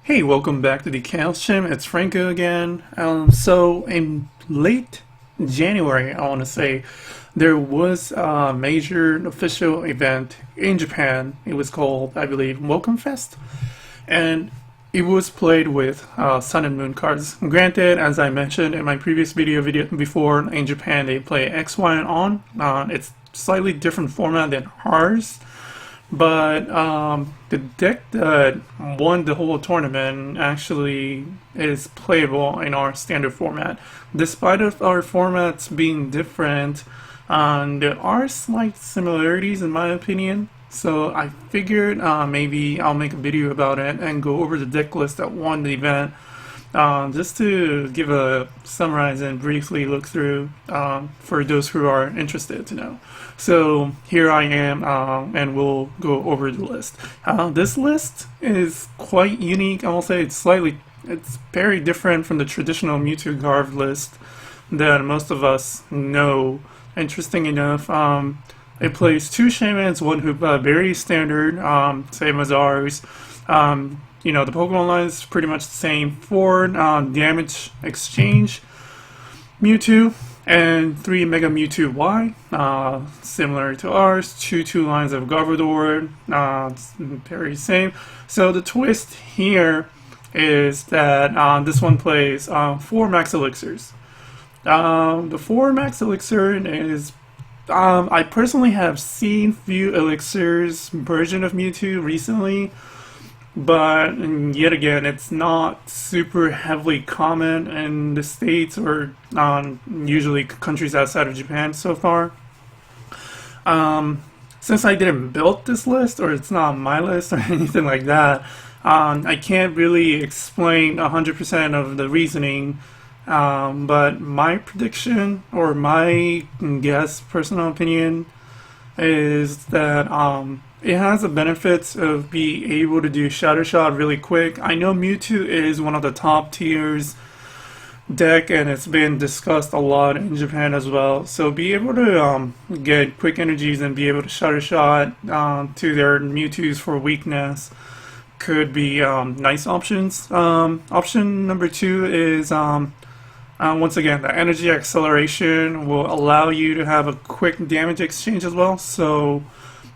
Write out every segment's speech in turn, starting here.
Hey, welcome back to the Chaos Gym. It's Franco again. So in late January, I want to say, there was a major official event in Japan. It was called, I believe, Welcome Fest, and it was played with Sun and Moon cards. Granted, as I mentioned in my previous video before, in Japan they play X, Y, and On. It's slightly different format than ours. But the deck that won the whole tournament actually is playable in our standard format. Despite of our formats being different, there are slight similarities in my opinion. So I figured maybe I'll make a video about it and go over the deck list that won the event, just to give a summarize and briefly look through for those who are interested to know. So here I am, and we'll go over the list. This list is quite unique. I will say it's very different from the traditional Mewtwo Garv list that most of us know. Interesting enough, it plays two shamans, one who very standard, same as ours. The Pokemon line is pretty much the same. 4 damage exchange Mewtwo and 3 Mega Mewtwo Y, similar to ours. Two lines of Garbodor, it's very same. So the twist here is that this one plays 4 Max Elixirs. The 4 Max Elixir is I personally have seen few Elixirs version of Mewtwo recently, but yet again, it's not super heavily common in the States or usually countries outside of Japan so far. Since I didn't build this list, or it's not on my list or anything like that, I can't really explain 100% of the reasoning. But my prediction, or my guess, personal opinion, is that it has the benefits of being able to do Shadow Shot really quick. I know Mewtwo is one of the top tiers deck, and it's been discussed a lot in Japan as well. So be able to get quick energies and be able to Shadow Shot to their Mewtwo's for weakness could be nice options. Option number 2 is once again, the energy acceleration will allow you to have a quick damage exchange as well. So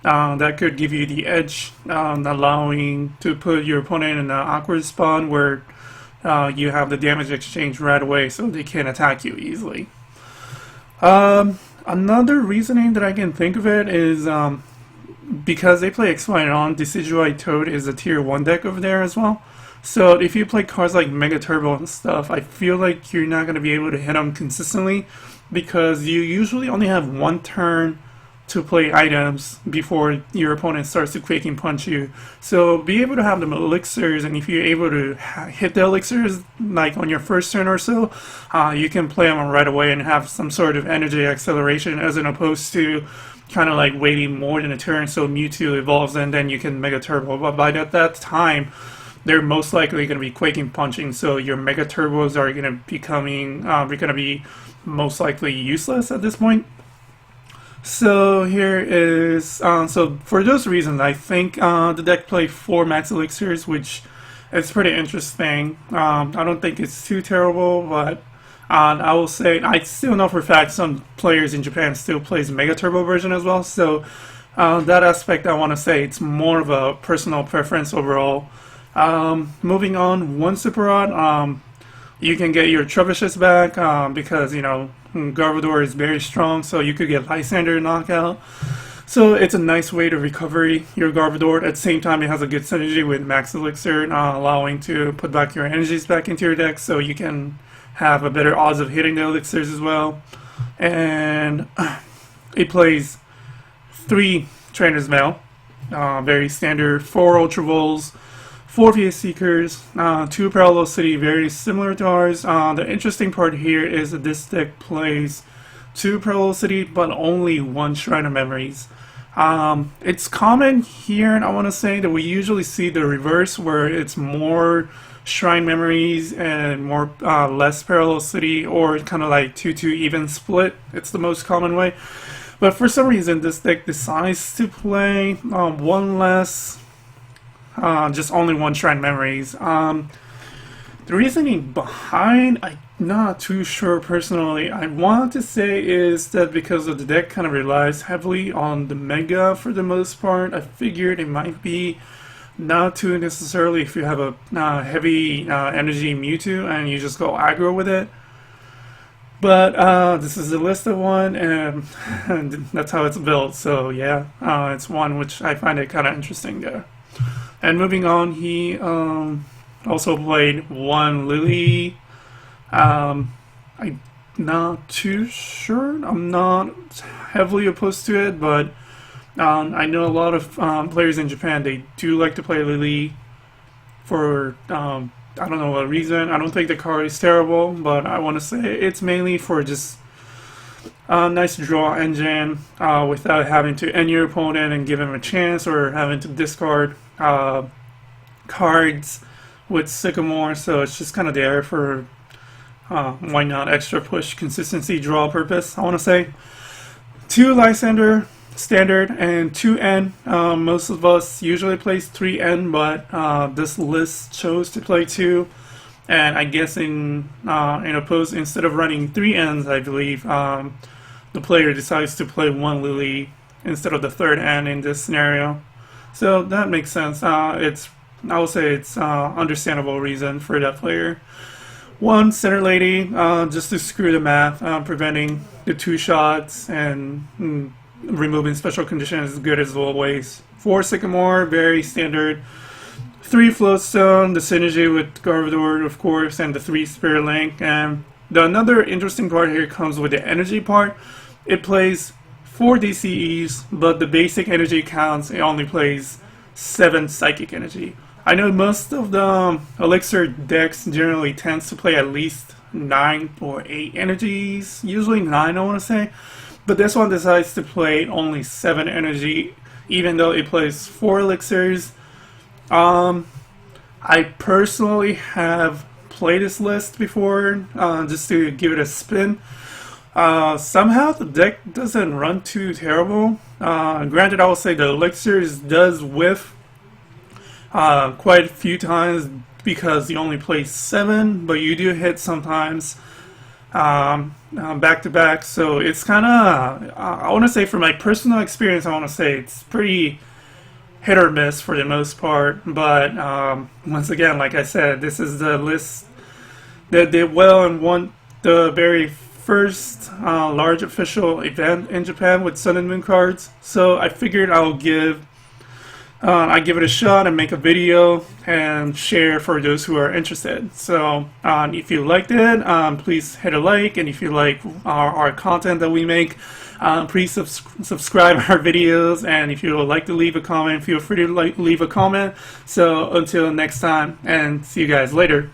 that could give you the edge, allowing to put your opponent in an awkward spot where you have the damage exchange right away so they can attack you easily. Another reasoning that I can think of it is because they play X, Y, and On, Decidueye Toad is a tier 1 deck over there as well. So if you play cards like Mega Turbo and stuff, I feel like you're not going to be able to hit them consistently because you usually only have one turn to play items before your opponent starts to Quaking Punch you. So be able to have them elixirs, and if you're able to hit the elixirs like on your first turn or so, you can play them right away and have some sort of energy acceleration, as opposed to kind of like waiting more than a turn so Mewtwo evolves and then you can Mega Turbo. But by that time, they're most likely going to be Quaking Punching, so your Mega Turbos are going to be most likely useless at this point. So here is, so for those reasons, I think the deck play 4 Max Elixirs, which is pretty interesting. I don't think it's too terrible, but I will say, I still know for a fact some players in Japan still plays Mega Turbo version as well, so that aspect I want to say it's more of a personal preference overall. Moving on, one Super Rod, you can get your Trebuchets back because, Garbodor is very strong, so you could get Lysander knockout. So it's a nice way to recover your Garbodor. At the same time, it has a good synergy with Max Elixir, allowing to put back your energies back into your deck, so you can have a better odds of hitting the elixirs as well. And it plays 3 Trainer's Mail, very standard, 4 Ultra Balls, 4 VS Seekers, 2 Parallel City, very similar to ours. The interesting part here is that this deck plays 2 Parallel City, but only 1 Shrine of Memories. It's common here, and I want to say that we usually see the reverse, where it's more Shrine Memories and more less Parallel City, or kind of like 2-2 even split. It's the most common way. But for some reason, this deck decides to play 1 less just only one shrine memories. The reasoning behind, I'm not too sure personally. I want to say is that because of the deck kind of relies heavily on the Mega for the most part, I figured it might be not too necessarily if you have a heavy energy Mewtwo and you just go aggro with it. But this is a list of one, and that's how it's built. So yeah, it's one which I find it kind of interesting there. And moving on, he also played one Lily. I'm not too sure. I'm not heavily opposed to it, but I know a lot of players in Japan, they do like to play Lily for I don't know what reason. I don't think the card is terrible, but I want to say it's mainly for just a nice draw engine without having to end your opponent and give him a chance, or having to discard cards with Sycamore. So it's just kind of there for why not extra push consistency draw purpose, I want to say. 2 Lysander standard and 2N. Most of us usually plays 3N, but this list chose to play 2. And I guess in opposed, instead of running 3Ns, I believe the player decides to play 1 Lily instead of the 3rd N in this scenario. So that makes sense. I would say it's understandable reason for that player. 1 Center Lady, just to screw the math, preventing the 2 shots and removing special conditions is good as always. 4 Sycamore, very standard. 3 Floatstone, the synergy with Garbodor, of course, and the 3 Spirit Link. And another interesting part here comes with the energy part. It plays 4 DCEs, but the basic energy counts, it only plays 7 Psychic Energy. I know most of the Elixir decks generally tends to play at least 9 or 8 energies, usually 9 I want to say. But this one decides to play only 7 energy, even though it plays 4 elixirs. I personally have played this list before, just to give it a spin. Somehow the deck doesn't run too terrible. Granted, I will say the elixirs does whiff quite a few times because you only play 7, but you do hit sometimes. Back to back, so it's kind of I want to say, from my personal experience, I want to say it's pretty hit or miss for the most part. But once again, like I said, this is the list that did well and won the very first large official event in Japan with Sun and Moon cards. So I figured I'll give it a shot and make a video and share for those who are interested. So if you liked it, please hit a like, and if you like our content that we make, please subscribe our videos, and if you would like to leave a comment, feel free to leave a comment. So until next time, and see you guys later.